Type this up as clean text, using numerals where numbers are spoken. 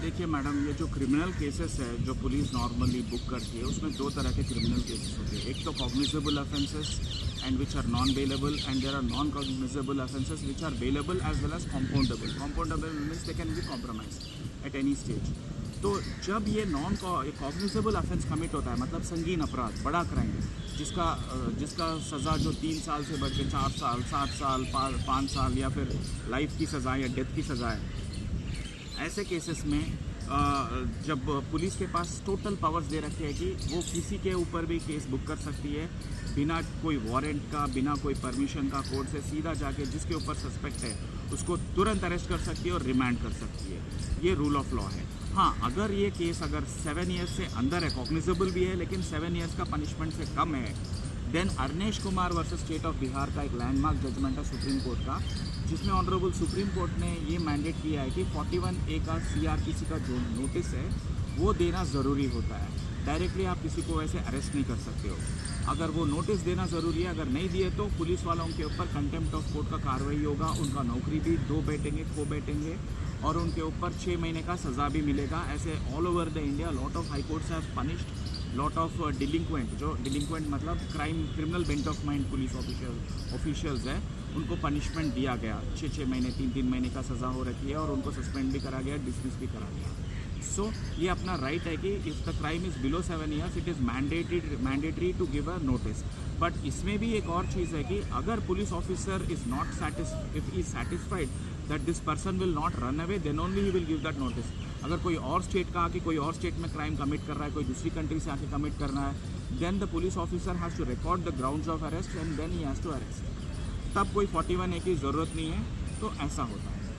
देखिए मैडम, ये जो क्रिमिनल केसेस है जो पुलिस नॉर्मली बुक करती है, उसमें दो तरह के क्रिमिनल केसेस होते हैं। एक तो cognizable offences and which are non bailable, and there are non cognizable offences which are bailable as well as compoundable. Compoundable means they can be compromise at any stage. तो जब ये non cognizable offence commit होता है, मतलब संगीन अपराध, बड़ा crime, जिसका सज़ा जो 3 साल से बढ़ के 4 साल, 7 साल, 5 साल या फिर लाइफ की सज़ा या डेथ की सज़ा है, ऐसे केसेस में जब पुलिस के पास टोटल पावर्स दे रखे हैं कि वो किसी के ऊपर भी केस बुक कर सकती है बिना कोई वारंट का, बिना कोई परमिशन का, कोर्ट से सीधा जाके जिसके ऊपर सस्पेक्ट है उसको तुरंत अरेस्ट कर सकती है और रिमांड कर सकती है। ये रूल ऑफ लॉ है। हाँ, अगर ये केस अगर 7 ईयर्स से अंदर है, कॉग्निजेबल भी है लेकिन 7 ईयर्स का पनिशमेंट से कम है, then Arnesh Kumar versus state of Bihar का एक लैंडमार्क जजमेंट है सुप्रीम कोर्ट का, जिसमें ऑनरेबल सुप्रीम कोर्ट ने ये मैंडेट किया है कि 41A का CRPC का जो नोटिस है वो देना ज़रूरी होता है। डायरेक्टली आप किसी को वैसे अरेस्ट नहीं कर सकते हो। अगर वो नोटिस देना ज़रूरी है, अगर नहीं दिए तो पुलिस वालों के ऊपर कंटेम्प्ट ऑफ कोर्ट का कार्रवाई होगा, उनका नौकरी भी खो बैठेंगे और उनके ऊपर 6 महीने का सज़ा भी मिलेगा। ऐसे all over the India lot of high courts have punished lot of delinquent, जो डिलिंक्वेंट मतलब criminal bent of mind police officials है, उनको पनिशमेंट दिया गया। 6 महीने 3 महीने का सज़ा हो रखी है और उनको सस्पेंड भी करा गया, डिसमिस भी करा गया। सो ये अपना राइट है कि if the crime is below 7 years it is mandatory to give a notice. But इसमें भी एक और चीज़ है कि अगर police officer is not if is satisfied that this person will not run away, then only he will give that notice. अगर कोई और स्टेट का आके कोई और स्टेट में क्राइम कमिट कर रहा है, कोई दूसरी कंट्री से आके कमिट करना है, then the police officer has to record the grounds of arrest and then he has to arrest. तब कोई 41A की ज़रूरत नहीं है, तो ऐसा होता है।